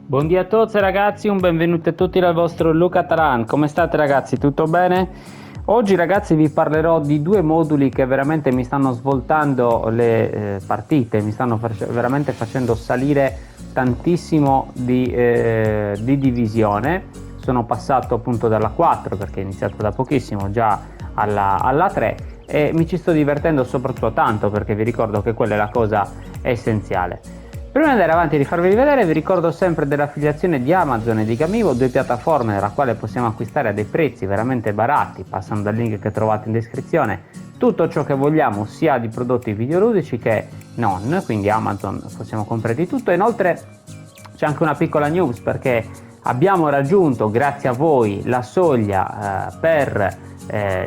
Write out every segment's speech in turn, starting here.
Buongiorno a tutti ragazzi, un benvenuto a tutti dal vostro Luca Taran. Come state ragazzi? Tutto bene? Oggi ragazzi vi parlerò di due moduli che veramente mi stanno svoltando le partite, mi stanno veramente facendo salire tantissimo di divisione. Sono passato appunto dalla 4 perché è iniziato da pochissimo già alla 3 e mi ci sto divertendo soprattutto tanto perché vi ricordo che quella è la cosa essenziale. Prima di andare avanti e di farvi vedere vi ricordo sempre dell'affiliazione di Amazon e di Gamivo, due piattaforme nella quale possiamo acquistare a dei prezzi veramente barati, passando dal link che trovate in descrizione, tutto ciò che vogliamo sia di prodotti videoludici che non, quindi Amazon possiamo comprare di tutto. Inoltre c'è anche una piccola news perché abbiamo raggiunto grazie a voi la soglia per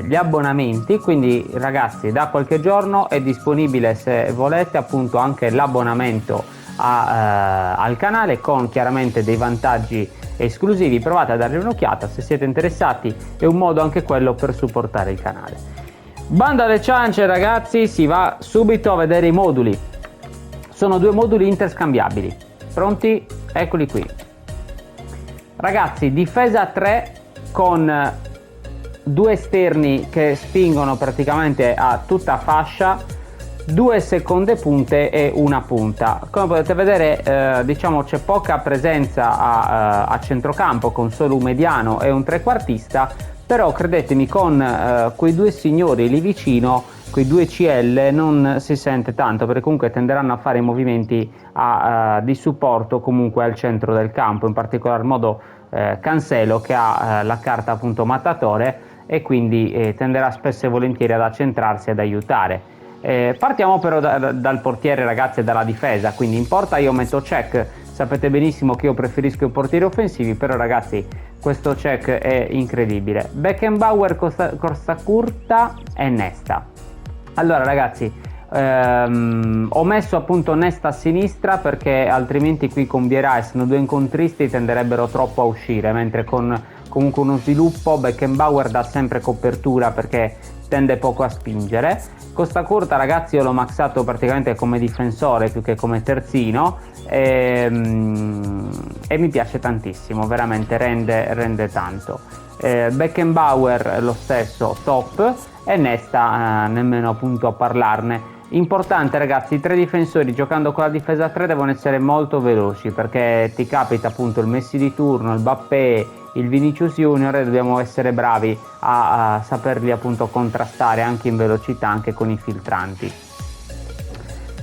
gli abbonamenti, quindi ragazzi da qualche giorno è disponibile se volete appunto anche l'abbonamento al canale con chiaramente dei vantaggi esclusivi. Provate a dargli un'occhiata se siete interessati, è un modo anche quello per supportare il canale. Banda alle ciance ragazzi, si va subito a vedere i moduli. Sono due moduli interscambiabili, pronti? Eccoli qui ragazzi. Difesa 3 con due esterni che spingono praticamente a tutta fascia, due seconde punte e una punta. Come potete vedere diciamo c'è poca presenza a centrocampo con solo un mediano e un trequartista, però credetemi con quei due signori lì vicino, quei due CL, non si sente tanto perché comunque tenderanno a fare i movimenti di supporto comunque al centro del campo, in particolar modo Cancelo che ha la carta appunto mattatore e quindi tenderà spesso e volentieri ad accentrarsi e ad aiutare. Partiamo però dal portiere ragazzi e dalla difesa, quindi in porta io metto Cech. Sapete benissimo che io preferisco i portieri offensivi, però ragazzi questo Cech è incredibile. Beckenbauer, Costa Curta e Nesta. Allora ragazzi ho messo appunto Nesta a sinistra perché altrimenti qui con Vieira, essendo due incontristi, tenderebbero troppo a uscire, mentre con comunque uno sviluppo Beckenbauer dà sempre copertura perché tende poco a spingere. Costa Curta ragazzi io l'ho maxato praticamente come difensore più che come terzino e mi piace tantissimo, veramente rende tanto. Beckenbauer lo stesso top e Nesta nemmeno appunto a parlarne. Importante ragazzi, i tre difensori giocando con la difesa 3 devono essere molto veloci perché ti capita appunto il Messi di turno, il Mbappé, il Vinicius Junior e dobbiamo essere bravi a saperli appunto contrastare anche in velocità, anche con i filtranti.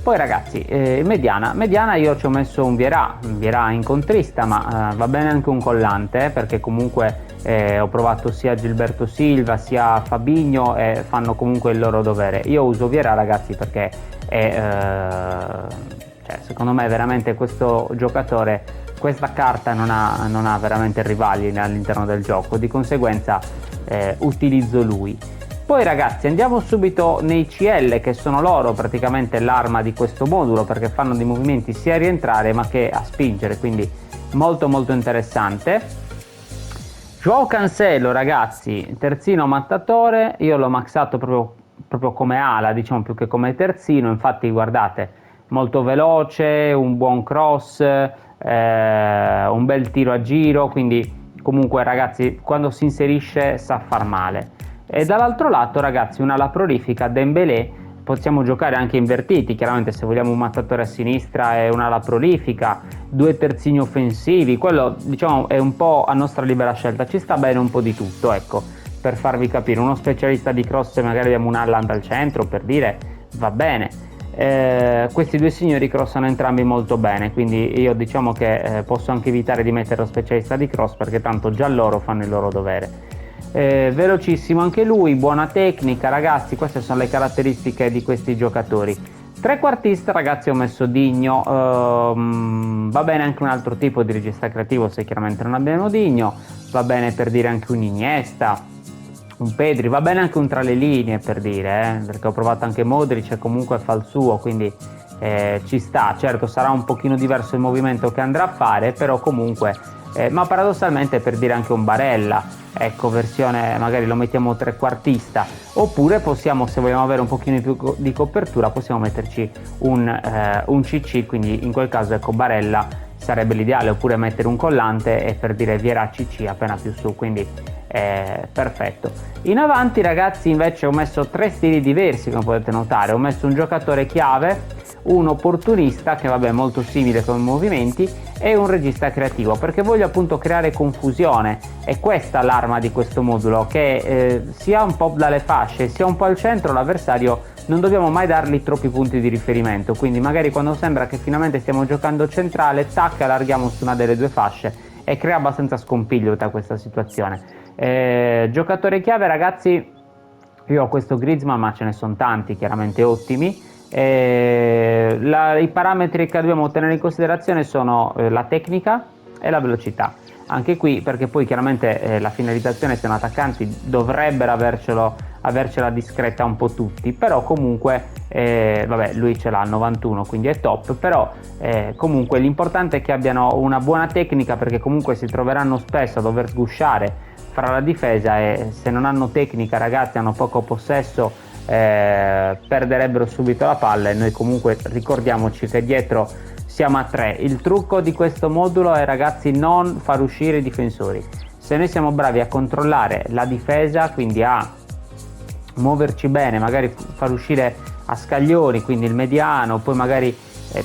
Poi ragazzi mediana io ci ho messo un Vieira incontrista, ma va bene anche un collante perché comunque ho provato sia Gilberto Silva sia Fabinho e fanno comunque il loro dovere. Io uso Vieira ragazzi perché secondo me veramente questo giocatore, questa carta non ha veramente rivali all'interno del gioco, di conseguenza utilizzo lui. Poi ragazzi andiamo subito nei CL che sono loro praticamente l'arma di questo modulo perché fanno dei movimenti sia a rientrare ma che a spingere, quindi molto molto interessante. Joao Cancelo ragazzi, terzino mattatore, io l'ho maxato proprio come ala, diciamo più che come terzino, infatti guardate, molto veloce, un buon cross, un bel tiro a giro, quindi comunque ragazzi quando si inserisce sa far male. E dall'altro lato ragazzi un'ala prolifica, Dembélé, possiamo giocare anche invertiti, chiaramente se vogliamo un mattatore a sinistra e un'ala prolifica, due terzini offensivi, quello diciamo è un po' a nostra libera scelta, ci sta bene un po' di tutto, ecco, per farvi capire, uno specialista di cross e magari abbiamo un Haaland al centro per dire, va bene. Questi due signori crossano entrambi molto bene, quindi io diciamo che posso anche evitare di mettere lo specialista di cross perché tanto già loro fanno il loro dovere. Velocissimo anche lui, buona tecnica ragazzi, queste sono le caratteristiche di questi giocatori. Trequartista ragazzi ho messo Digno, va bene anche un altro tipo di regista creativo se chiaramente non abbiamo Digno, va bene per dire anche un Iniesta, un Pedri, va bene anche un tra le linee per dire, perché ho provato anche Modric e comunque fa il suo, quindi ci sta. Certo sarà un pochino diverso il movimento che andrà a fare, però comunque ma paradossalmente per dire anche un Barella, ecco, versione magari lo mettiamo trequartista, oppure possiamo, se vogliamo avere un pochino più di copertura, possiamo metterci un CC, quindi in quel caso ecco Barella sarebbe l'ideale, oppure mettere un collante e per dire Vieira CC appena più su, quindi perfetto. In avanti ragazzi invece ho messo 3 stili diversi, come potete notare. Ho messo un giocatore chiave, un opportunista che vabbè è molto simile come movimenti, e un regista creativo, perché voglio appunto creare confusione. È questa l'arma di questo modulo, che sia un po' dalle fasce sia un po' al centro l'avversario non dobbiamo mai dargli troppi punti di riferimento, quindi magari quando sembra che finalmente stiamo giocando centrale, tac, allarghiamo su una delle 2 fasce e crea abbastanza scompiglio da questa situazione. Giocatore chiave ragazzi, io ho questo Griezmann, ma ce ne sono tanti chiaramente ottimi. I parametri che dobbiamo tenere in considerazione sono la tecnica e la velocità, anche qui perché poi chiaramente la finalizzazione, se sono attaccanti dovrebbero avercela discreta un po' tutti, però comunque vabbè, lui ce l'ha al 91 quindi è top, però comunque l'importante è che abbiano una buona tecnica, perché comunque si troveranno spesso a dover sgusciare fra la difesa e se non hanno tecnica ragazzi, hanno poco possesso, perderebbero subito la palla, e noi comunque ricordiamoci che dietro siamo a 3. Il trucco di questo modulo è ragazzi non far uscire i difensori. Se noi siamo bravi a controllare la difesa, quindi a muoverci bene, magari far uscire a scaglioni, quindi il mediano, poi magari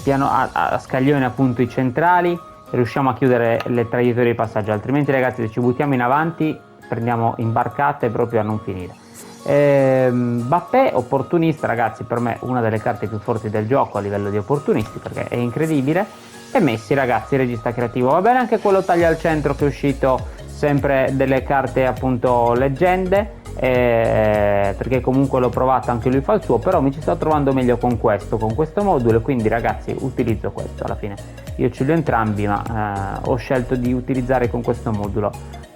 piano a scaglioni appunto i centrali, riusciamo a chiudere le traiettorie di passaggio, altrimenti ragazzi se ci buttiamo in avanti prendiamo imbarcate proprio a non finire. Mbappé opportunista ragazzi, per me una delle carte più forti del gioco a livello di opportunisti, perché è incredibile. E Messi ragazzi, regista creativo, va bene anche quello taglia al centro che è uscito, sempre delle carte appunto leggende, perché comunque l'ho provato, anche lui fa il suo, però mi ci sto trovando meglio con questo modulo, quindi ragazzi utilizzo questo. Alla fine io ce li ho entrambi, ma ho scelto di utilizzare con questo modulo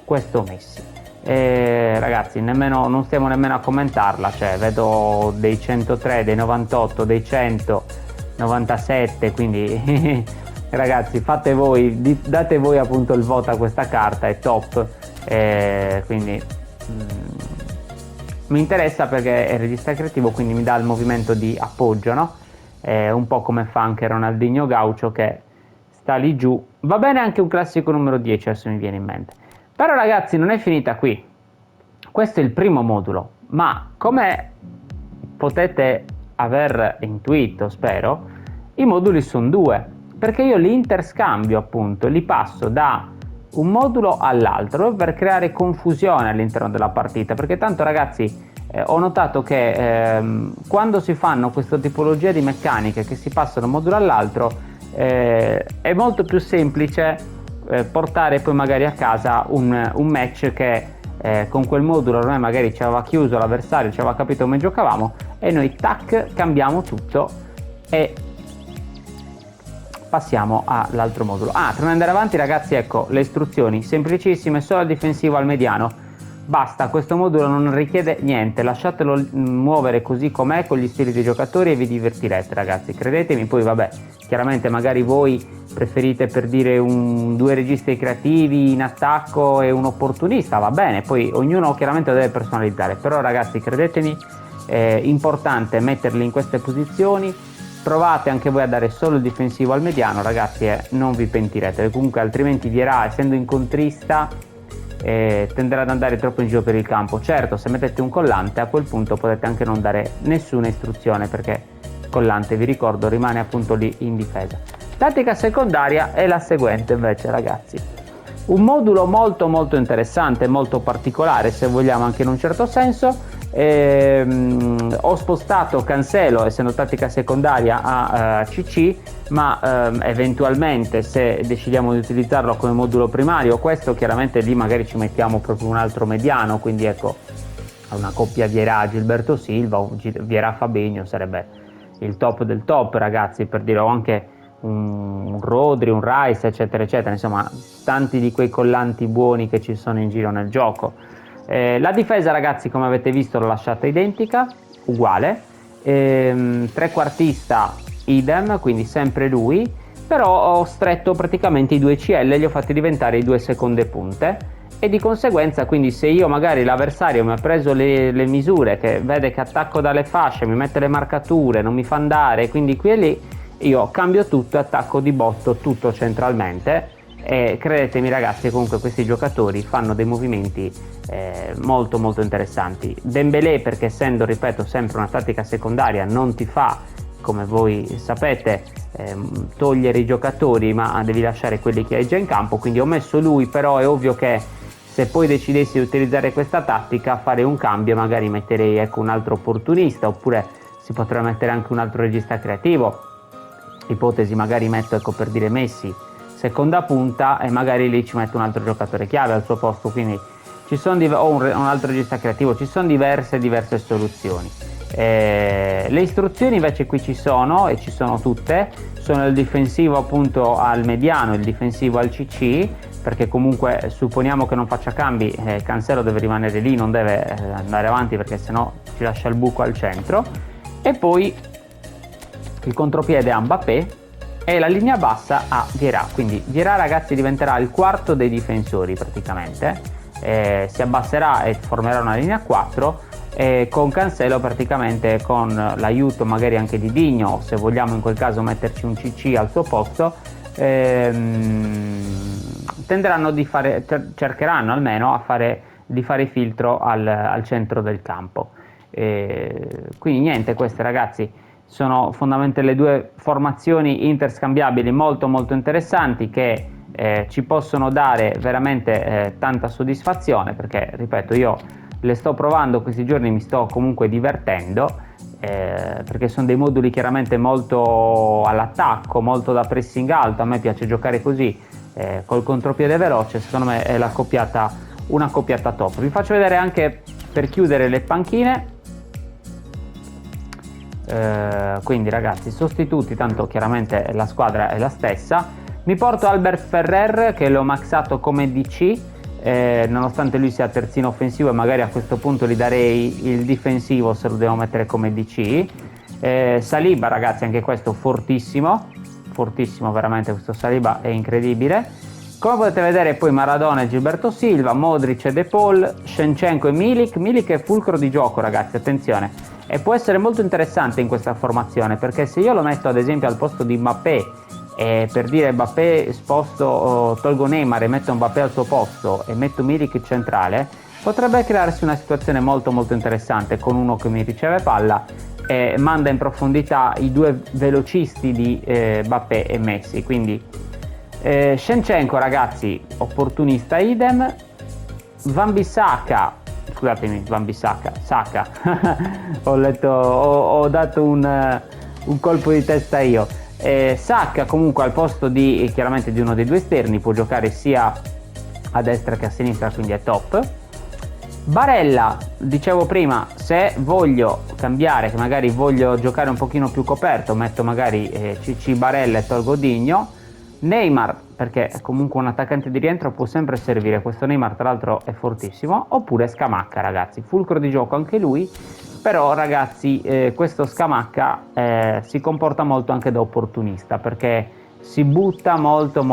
questo Messi. Ragazzi non stiamo nemmeno a commentarla, cioè vedo dei 103, dei 98, dei 100, 97, quindi ragazzi fate voi, date voi appunto il voto a questa carta, è top, quindi mi interessa perché è regista creativo, quindi mi dà il movimento di appoggio, no? Un po' come fa anche Ronaldinho Gaucho che sta lì giù. Va bene anche un classico numero 10, adesso mi viene in mente. Però ragazzi non è finita qui, questo è il primo modulo, ma come potete aver intuito, spero, i moduli sono 2, perché io li interscambio appunto, li passo da un modulo all'altro per creare confusione all'interno della partita, perché tanto ragazzi ho notato che quando si fanno questa tipologia di meccaniche che si passano da un modulo all'altro è molto più semplice portare poi magari a casa un match che con quel modulo ormai magari ci aveva chiuso l'avversario, ci aveva capito come giocavamo, e noi tac cambiamo tutto e passiamo all'altro modulo. Prima di andare avanti ragazzi, ecco le istruzioni semplicissime, solo al difensivo, al mediano, basta. Questo modulo non richiede niente, lasciatelo muovere così com'è con gli stili dei giocatori e vi divertirete ragazzi, credetemi. Poi vabbè, chiaramente magari voi preferite per dire 2 registi creativi in attacco e un opportunista, va bene, poi ognuno chiaramente lo deve personalizzare, però ragazzi credetemi, è importante metterli in queste posizioni. Provate anche voi a dare solo il difensivo al mediano ragazzi, non vi pentirete, comunque altrimenti Vieira, essendo incontrista, tenderà ad andare troppo in giro per il campo. Certo, se mettete un collante a quel punto potete anche non dare nessuna istruzione, perché il collante, vi ricordo, rimane appunto lì in difesa. Tattica secondaria è la seguente invece ragazzi, un modulo molto molto interessante, molto particolare se vogliamo anche in un certo senso. Ho spostato Cancelo, essendo tattica secondaria, a CC, ma eventualmente se decidiamo di utilizzarlo come modulo primario, questo chiaramente lì magari ci mettiamo proprio un altro mediano, quindi ecco una coppia Vieira Gilberto Silva o Vieira Fabinho sarebbe il top del top ragazzi, per dire, o anche un Rodri, un Rice eccetera eccetera, insomma tanti di quei collanti buoni che ci sono in giro nel gioco. La difesa ragazzi, come avete visto, l'ho lasciata identica, uguale, trequartista idem, quindi sempre lui, però ho stretto praticamente i 2 CL, li ho fatti diventare i 2 seconde punte, e di conseguenza quindi se io magari l'avversario mi ha preso le misure, che vede che attacco dalle fasce, mi mette le marcature, non mi fa andare, quindi qui e lì, io cambio tutto e attacco di botto tutto centralmente, e credetemi ragazzi, comunque questi giocatori fanno dei movimenti molto molto interessanti. Dembélé, perché essendo, ripeto, sempre una tattica secondaria, non ti fa, come voi sapete, togliere i giocatori, ma devi lasciare quelli che hai già in campo, quindi ho messo lui. Però è ovvio che se poi decidessi di utilizzare questa tattica, fare un cambio, magari metterei, ecco, un altro opportunista, oppure si potrebbe mettere anche un altro regista creativo. Ipotesi, magari metto, ecco, per dire, Messi seconda punta e magari lì ci metto un altro giocatore chiave al suo posto, quindi ci sono o un altro regista creativo, ci sono diverse soluzioni. Le istruzioni invece qui ci sono, e ci sono tutte, sono il difensivo appunto al mediano, il difensivo al CC, perché comunque supponiamo che non faccia cambi, Cancelo deve rimanere lì, non deve andare avanti, perché sennò ci lascia il buco al centro. E poi il contropiede a Mbappé e la linea bassa a Vieira. Quindi Vieira, ragazzi, diventerà il quarto dei difensori praticamente, si abbasserà e formerà una linea 4, con Cancelo praticamente, con l'aiuto magari anche di Digno, se vogliamo in quel caso metterci un CC al suo posto, tenderanno di fare, cercheranno almeno di fare filtro al centro del campo. Quindi niente, queste ragazzi sono fondamentalmente le due formazioni interscambiabili molto molto interessanti, che ci possono dare veramente tanta soddisfazione, perché ripeto, io le sto provando questi giorni, mi sto comunque divertendo, perché sono dei moduli chiaramente molto all'attacco, molto da pressing alto. A me piace giocare così, col contropiede veloce. Secondo me è una coppiata top. Vi faccio vedere anche, per chiudere, le panchine. Quindi ragazzi, sostituti, tanto chiaramente la squadra è la stessa. Mi porto Albert Ferrer, che l'ho maxato come DC, nonostante lui sia terzino offensivo, e magari a questo punto gli darei il difensivo se lo devo mettere come DC. Saliba, ragazzi, anche questo fortissimo veramente, questo Saliba è incredibile. Come potete vedere poi Maradona e Gilberto Silva, Modric e De Paul, Shevchenko e Milik è fulcro di gioco, ragazzi, attenzione. E può essere molto interessante in questa formazione, perché se io lo metto ad esempio al posto di Mbappé, per dire Mbappé sposto, tolgo Neymar e metto Mbappé al suo posto e metto Milik centrale, potrebbe crearsi una situazione molto molto interessante, con uno che mi riceve palla e manda in profondità i due velocisti di Mbappé e Messi. Quindi Shevchenko, ragazzi, opportunista idem. Saka ho dato un colpo di testa io. Saka comunque al posto di, chiaramente, di uno dei due esterni, può giocare sia a destra che a sinistra, quindi è top. Barella, dicevo prima, se voglio cambiare, che magari voglio giocare un pochino più coperto, metto magari CC Barella e tolgo Digno. Neymar, perché comunque un attaccante di rientro può sempre servire, questo Neymar tra l'altro è fortissimo. Oppure Scamacca, ragazzi, fulcro di gioco anche lui. Però ragazzi, questo Scamacca si comporta molto anche da opportunista, perché si butta molto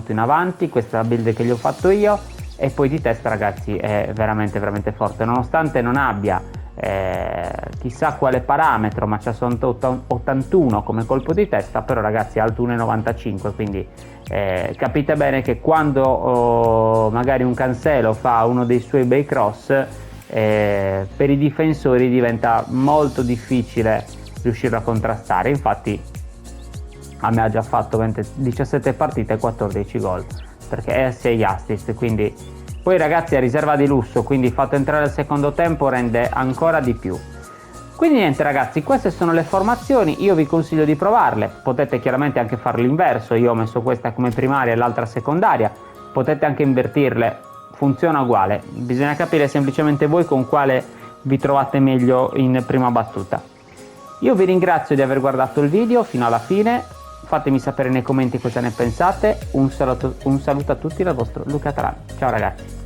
in avanti. Questa è la build che gli ho fatto io. E poi di testa, ragazzi, è veramente forte, nonostante non abbia chissà quale parametro, ma c'ha solo 81 come colpo di testa. Però ragazzi, alto 1,95, quindi capite bene che quando magari un Cancelo fa uno dei suoi bei cross, per i difensori diventa molto difficile riuscire a contrastare. Infatti a me ha già fatto 17 partite e 14 gol, perché è 6 assist. Quindi poi, ragazzi, è riserva di lusso, quindi fatto entrare al secondo tempo rende ancora di più. Quindi niente, ragazzi, queste sono le formazioni, io vi consiglio di provarle. Potete chiaramente anche fare l'inverso, io ho messo questa come primaria e l'altra secondaria, potete anche invertirle, funziona uguale, bisogna capire semplicemente voi con quale vi trovate meglio in prima battuta. Io vi ringrazio di aver guardato il video fino alla fine, fatemi sapere nei commenti cosa ne pensate. Un saluto a tutti dal vostro Luca Taran. Ciao ragazzi.